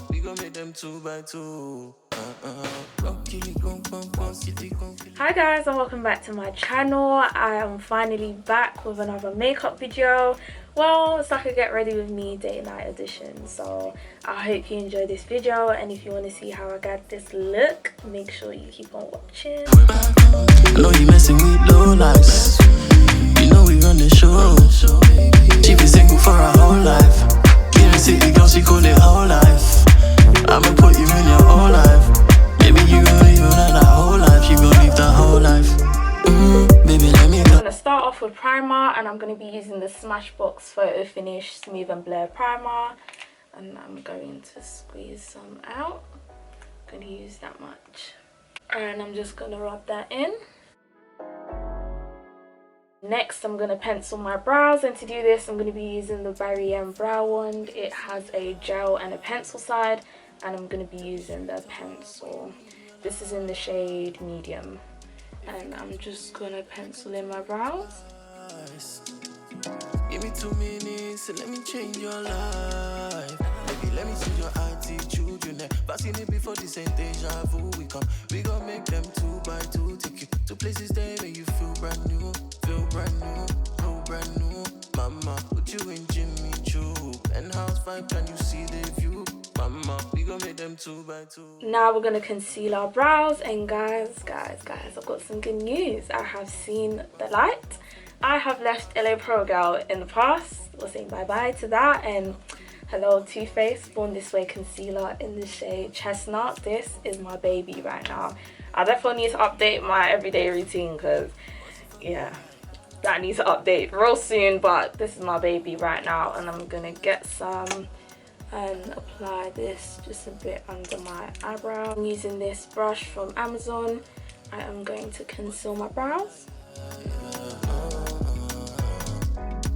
we gon' make them 2 by 2. Hi guys, and welcome back to my channel. I am finally back with another makeup video. Well, it's like a get ready with me date night edition, so I hope you enjoy this video, and if you want to see how I got this look, make sure you keep on watching. I know you messing with low lights, you know we run the show. She been single for her whole life, in the city girl she call it whole life. I'ma put you in your whole life, maybe you gon' leave that whole life, you gon' leave the whole life. Baby, let me go. I'm going to start off with primer, and I'm going to be using the Smashbox Photo Finish Smooth and Blur Primer, and I'm going to squeeze some out. I'm going to use that much, and I'm just going to rub that in. Next, I'm going to pencil my brows, and to do this I'm going to be using the Beaute brow wand. It has a gel and a pencil side, and I'm going to be using the pencil. This is in the shade medium, and I'm just going to pencil in my brows. Give me 2 minutes and let me change your life. Baby, let me see your attitude. You never seen it before, this ain't deja vu. We gon' make them 2 by 2. Take you to places there where you feel brand new. Feel brand new, feel brand new. Mama, put you in Jimmy Choo. Penthouse vibe, can you see the view? Mama, we gon' make them 2 by 2. Now we're going to conceal our brows, and guys, I've got some good news. I have seen the light. I have left LA Pro Girl in the past. We're saying bye-bye to that, and hello Too Faced Born This Way concealer in the shade Chestnut. This is my baby right now. I definitely need to update my everyday routine, because yeah, that needs to update real soon, but this is my baby right now. And I'm gonna get some and apply this just a bit under my eyebrow. I'm using this brush from Amazon. I am going to conceal my brows.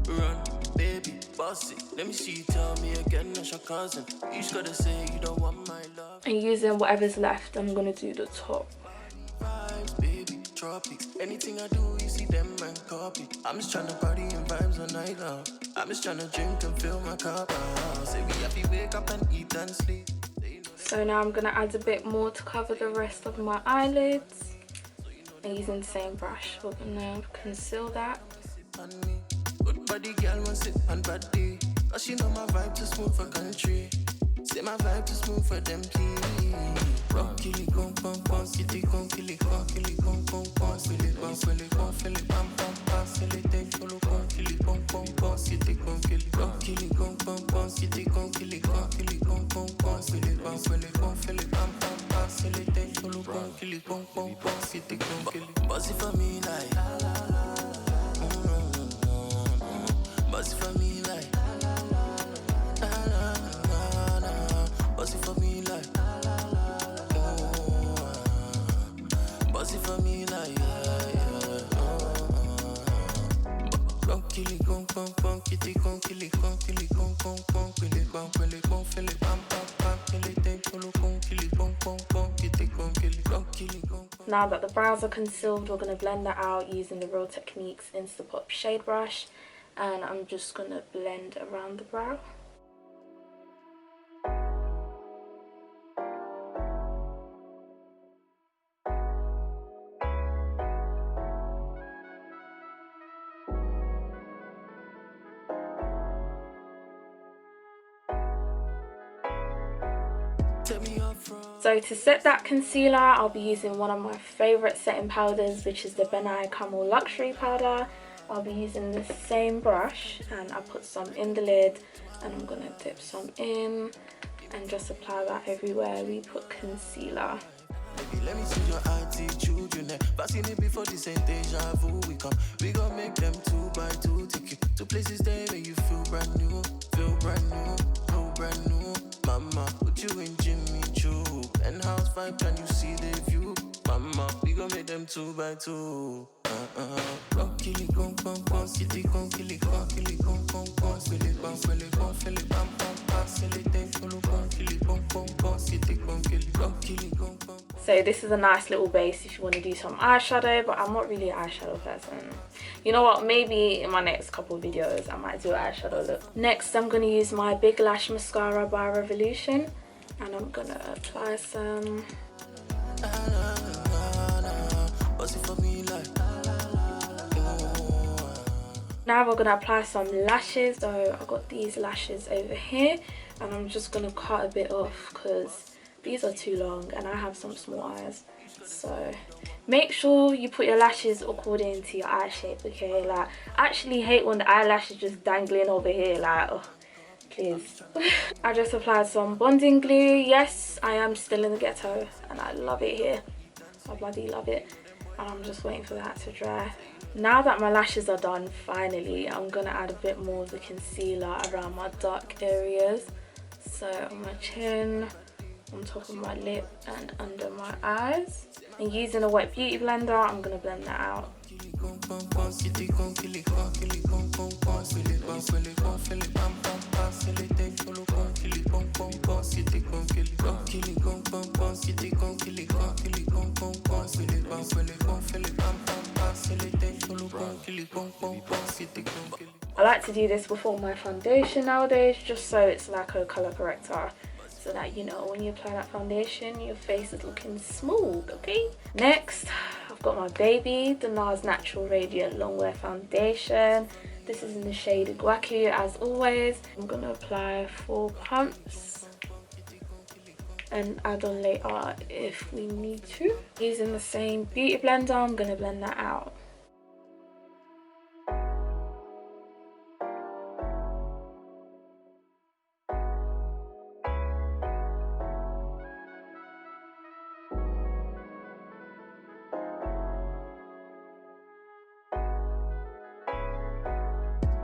Run, baby, boss it. Let me see you tell me again that's your cousin. You just gotta say you don't want my love. And using whatever's left, I'm gonna do the top. Vibes, baby, tropics. Anything I do, you see them and copy. I'm just tryna party and vibes all night long. I'm just tryna drink and fill my cup. Say we happy, wake up and eat and sleep. So now I'm gonna add a bit more to cover the rest of my eyelids. And using the same brush, we're gonna conceal that. Good body girl wants it on body. Cause she know my vibe too smooth for country. Say my vibe too smooth for them key. Rock killy gon' pom pom, kitty gon' killy gon' killy gon' pom pom, killy gon' killy gon' killy pom pom pom, killy take follow gon' killy pom pom pom, kitty gon' killy rock killy gon' pom pom, kitty gon' killy gon' pom pom, killy gon' killy pom pom pom, killy take follow gon' killy pom pom pom, kitty gon' killy. Bossy for me like. Bossy for me like, bossy for me like, bossy for me like, gon' kill it, gon' pom pom, kitty gon' kill it, gon' pom pom, kill it, gon' fill it, pom pom pom, kill it, take follow, gon' kill it, pom pom, kitty gon' kill it, gon' kill it, gon'. Now that the brows are concealed, we're gonna blend that out using the Real Techniques Instapop shade brush. And I'm just going to blend around the brow. So to set that concealer, I'll be using one of my favourite setting powders, which is the BOBIANA Camel Luxury Powder. I'll be using the same brush, and I put some in the lid, and I'm going to dip some in and just apply that everywhere we put concealer. Baby, let me see your attitude. You never seen it before, this ain't deja vu. We gon' make them 2 by 2. Take you to places there where you feel brand new. Feel brand new, feel brand new. Mama, put you in Jimmy Choo. Penthouse vibe, can you see the view? Mama, we gon' make them 2 by 2. Rock killy gon' pom pom, kitty gon' killy gon' pom pom, killy gon' fill it pom pom pom, killy take follow gon' killy pom pom pom, kitty gon' killy rock killy gon' pom. So this is a nice little base if you want to do some eyeshadow, but I'm not really an eyeshadow person. You know what, maybe in my next couple of videos I might do an eyeshadow look. Next I'm going to use my Big Lash Mascara by Revolution. And I'm gonna apply some. Now we're gonna apply some lashes. So I got these lashes over here, and I'm just gonna cut a bit off because these are too long and I have some small eyes. So make sure you put your lashes according to your eye shape, okay? Like, I actually hate when the eyelashes just dangling over here, like, oh, please. I just applied some bonding glue. Yes, I am still in the ghetto and I love it here. I bloody love it. And I'm just waiting for that to dry. Now that my lashes are done, finally, I'm gonna add a bit more of the concealer around my dark areas. So on my chin, on top of my lip and under my eyes. And using a wet beauty blender, I'm gonna blend that out. I like to do this before my foundation nowadays, just so it's like a color corrector, so that, you know, when you apply that foundation, your face is looking smooth, okay? Next, I've got my baby, the NARS Natural Radiant Longwear Foundation. This is in the shade IGUACU, as always. I'm gonna apply 4 pumps and add on later if we need to. Using the same beauty blender, I'm gonna blend that out.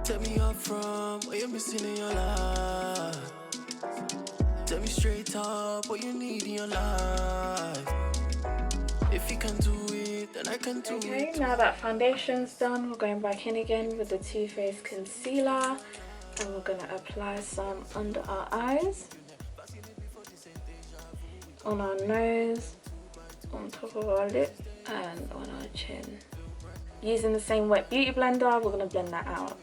Tell me up from what you're missing in your life. Tell me straight up what you need in your life. If you can do it, then I can do it. Okay, now that foundation's done, we're going back in again with the Too Faced concealer, and we're gonna apply some under our eyes, on our nose, on top of our lip, and on our chin. Using the same wet beauty blender, we're gonna blend that out.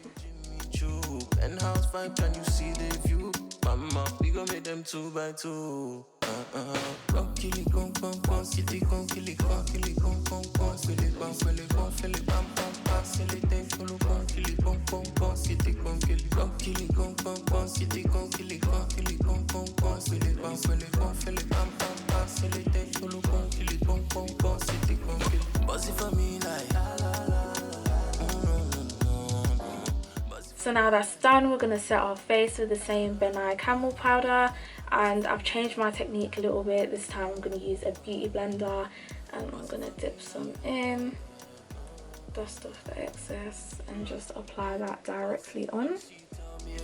Penthouse vibe, can you see the view? Mama, we gon' make them 2 by 2. Killy con con con, city con killy con killy con con con, silly con pam pam pam, silly day full con killy con con con, city con killy con con, city con killy con con, silly con pam pam pam, silly day full con killy con con, city con killy. Boss it for me like. So now that's done, we're going to set our face with the same BOBIANA Camel powder, and I've changed my technique a little bit. This time I'm going to use a beauty blender and I'm going to dip some in, dust off the excess and just apply that directly on.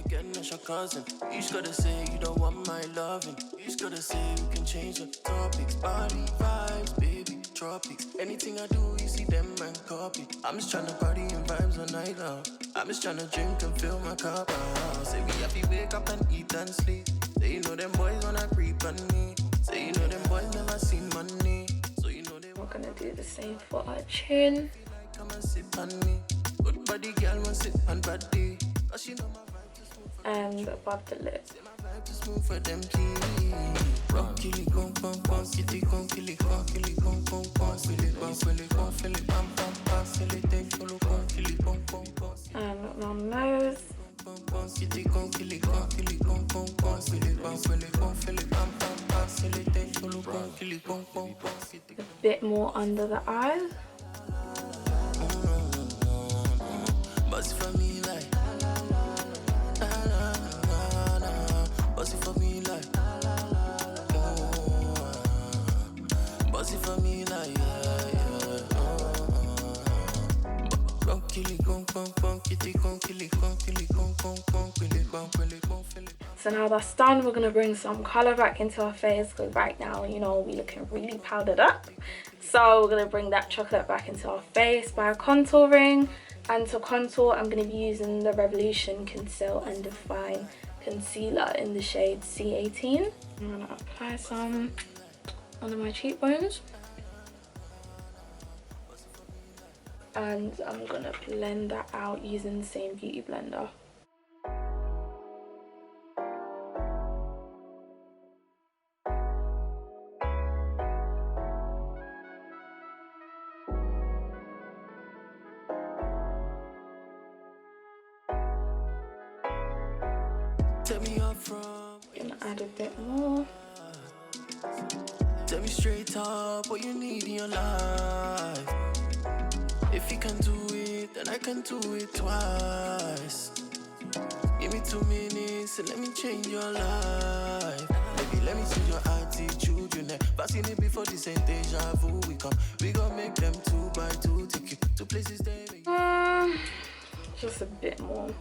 Again, that's your cousin. You just gotta say you don't want my loving. You just gotta say we can change the topics. Body vibes, baby, tropics. Anything I do, you see them and copy. I'm just tryna party and vibes all night long. I'm just tryna drink and fill my cup out. Say we have to wake up and eat and sleep. Say you know them boys wanna creep on me. Say you know them boys never seen money. So you know they. We're gonna do the same for our chin. Come and sip on me. Good body girl want sip on body. Cause she know my and above the lip. And on nose. A bit more under the eyes. So now that's done, we're gonna bring some color back into our face because right now, you know, we're looking really powdered up. So we're gonna bring that chocolate back into our face by contouring. And to contour, I'm gonna be using the Revolution Conceal and Define Concealer in the shade C18. I'm gonna apply some under my cheekbones. And I'm gonna blend that out using the same beauty blender. Tell me up from. Gonna add a bit more. Tell me straight up what you need in your life. If you can do it, then I can do it twice. Give me 2 minutes and let me change your life. Baby, let me see your attitude. You never seen it before, this ain't deja vu. We gon' make them 2 by 2. Take you to places there. Just a bit more.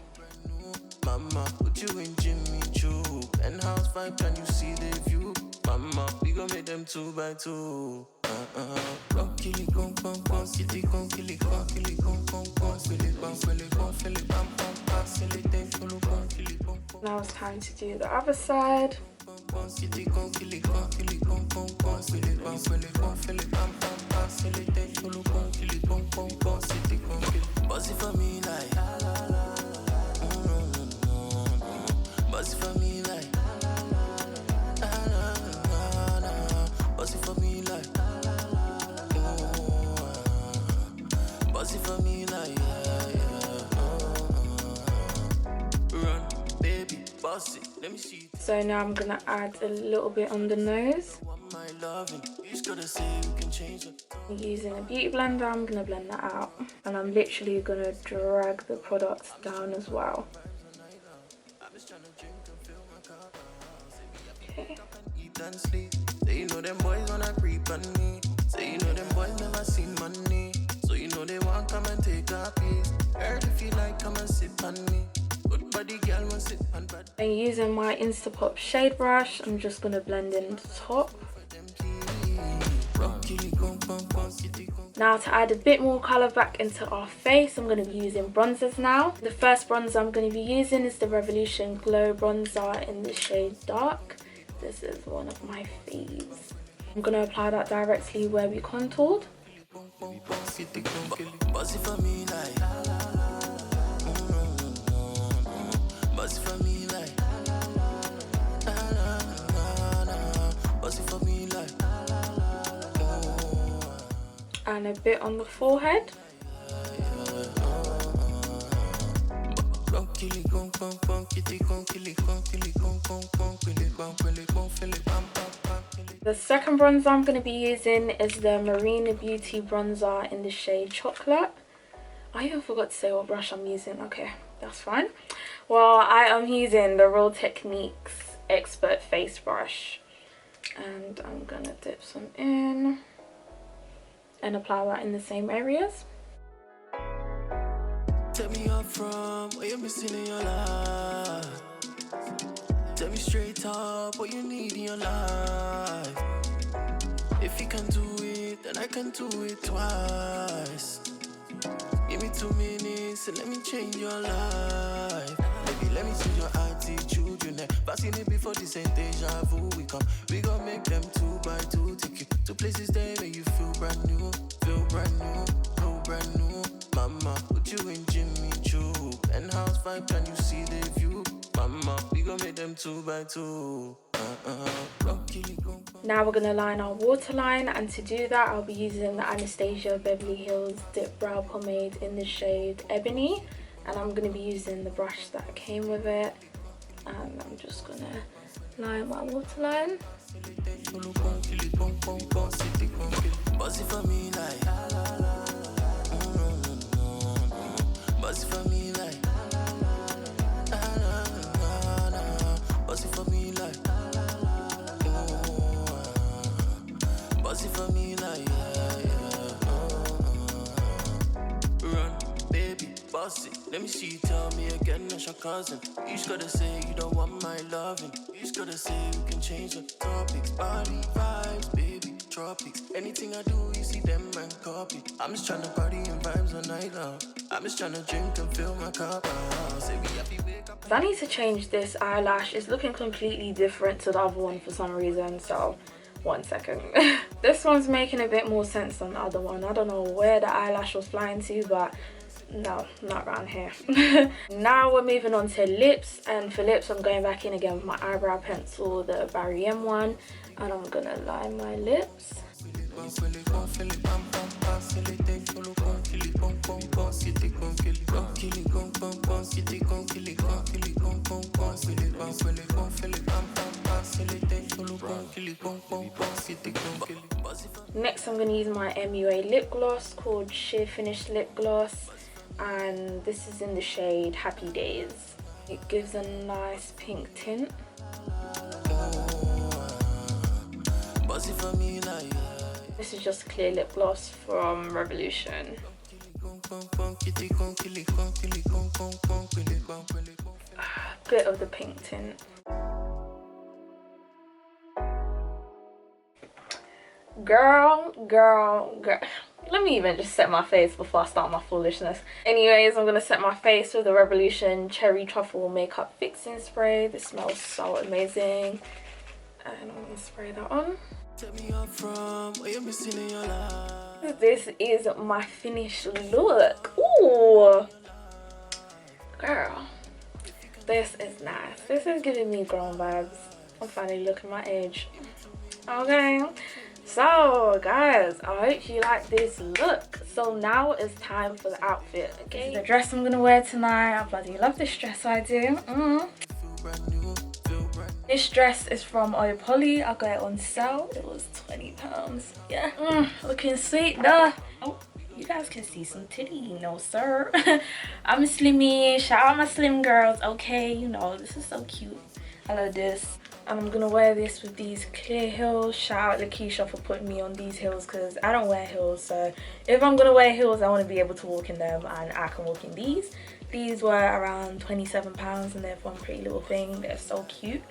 Mama, put you in Jimmy Choo. Penthouse vibe, can you see the view? Mama, we gon' make them 2 by 2. Gon' kill it, gon' kill it, gon' kill it, gon' kill it, gon' kill it, gon' kill it, gon' kill it, bam, bam, bam, kill it, then follow, gon' kill it, gon'. Now it's time to do the other side. Kill it, gon' kill it, gon' kill it, gon' kill it, gon' kill it, gon' kill it, bam, bam, bam, kill it, then follow, gon' kill it, gon' kill it, gon' kill it. Buzz it for me like. Buzz it for me like. Buzz it for me like. Buzz it for me like. Run, baby, buzz it. Let me see. So now I'm gonna add a little bit on the nose. My loving, you just gotta say we can change it. Using a beauty blender, I'm gonna blend that out, and I'm literally gonna drag the product down as well. Okay. Eat and sleep. Say you know them boys wanna creep on me. Say you know them boys never seen money. So you know they want come and take a piece. Heard if you like, come and sip on me. Good body girl want sit on bad. And using my Instapop shade brush, I'm just gonna blend in the top. Now to add a bit more colour back into our face, I'm going to be using bronzers now. The first bronzer I'm going to be using is the Revolution Glow Bronzer in the shade Dark. This is one of my faves. I'm going to apply that directly where we contoured. And a bit on the forehead. The second bronzer I'm going to be using is the Marena Beauty bronzer in the shade Chocolate. I even forgot to say what brush I'm using. Okay, that's fine. Well, I am using the Real Techniques Expert Face Brush. And I'm going to dip some in and apply that in the same areas. Tell me up from what you're missing in your life. Tell me straight up what you need in your life. If you can do it, then I can do it twice. Give me 2 minutes and let me change your life. Baby, let me see your attitude. You never seen it before, this ain't deja vu. We gon' make them 2 by 2. Take you to places there where you feel brand new. Feel brand new, no brand new. Mama, put you in Jimmy Choo. Penthouse vibe, can you see the view? Mama, we gon' make them 2 by 2. Now we're gonna line our waterline, and to do that I'll be using the Anastasia Beverly Hills Dipbrow Pomade in the shade Ebony, and I'm gonna be using the brush that came with it, and I'm just gonna line my waterline. Buzz it for me like. Buzz it for me like. Buzz it for me like. Buzz it for me like. Run, baby, boss it. Let me see you tell me again, that's your cousin. You just gotta say you don't want my loving. You just gotta say we can change the topics. Body vibes, baby, tropics. Anything I do, you see them and copy. I'm just tryna party and vibes all night long. I'm just tryna drink and fill my cup. Say we happy, wake up. I need to change this eyelash. It's looking completely different to the other one for some reason, so 1 second. This one's making a bit more sense than the other one. I don't know where the eyelash was flying to, but no, not around here. Now we're moving on to lips, and for lips I'm going back in again with my eyebrow pencil, the Barry M one, and I'm gonna line my lips. Next, I'm going to use my MUA lip gloss called Sheer Finish Lip Gloss, and this is in the shade Happy Days. It gives a nice pink tint. This is just clear lip gloss from Revolution. Bit of the pink tint. Girl. Let me even just set my face before I start my foolishness. Anyways, I'm going to set my face with the Revolution Cherry Truffle Makeup Fixing Spray. This smells so amazing. And I'm going to spray that on. This is my finished look. Ooh. Girl. This is nice. This is giving me grown vibes. I'm finally looking my age. Okay. So guys, I hope you like this look. So now it's time for the outfit. Okay, this is the dress I'm gonna wear tonight. I bloody love this dress, I do. This dress is from Poly. I got it on sale. It was £20. Yeah, looking sweet though. Oh, you guys can see some titty, you know, sir. I'm a slimmy. Shout out my slim girls. Okay, you know, this is so cute. I love this. And I'm gonna wear this with these clear heels. Shout out Lakeisha for putting me on these heels because I don't wear heels. So if I'm gonna wear heels, I want to be able to walk in them, and I can walk in these. These were around £27 and they're from Pretty Little Thing. They're so cute.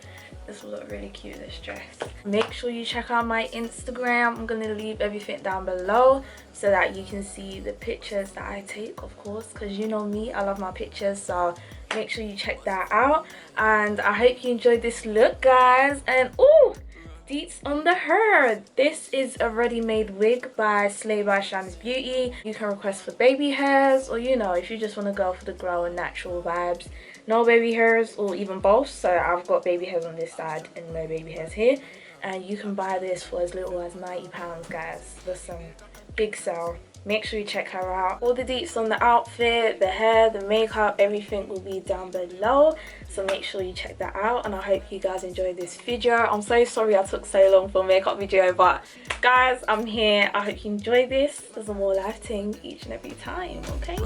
This will look really cute, this dress. Make sure you check out my Instagram. I'm gonna leave everything down below so that you can see the pictures that I take, of course, because you know me, I love my pictures. So make sure you check that out, and I hope you enjoyed this look, guys. And ooh, deets on the hair. This is a ready-made wig by Slay by Shams Beauty. You can request for baby hairs, or you know, if you just want to go for the glow and natural vibes, no baby hairs or even both. So I've got baby hairs on this side and no baby hairs here, and you can buy this for as little as £90, guys. Listen, big sale. Make sure you check her out. All the deets on the outfit, the hair, the makeup, everything will be down below. So make sure you check that out, and I hope you guys enjoyed this video. I'm so sorry I took so long for a makeup video, but guys, I'm here. I hope you enjoy this. There's a more life thing each and every time, okay?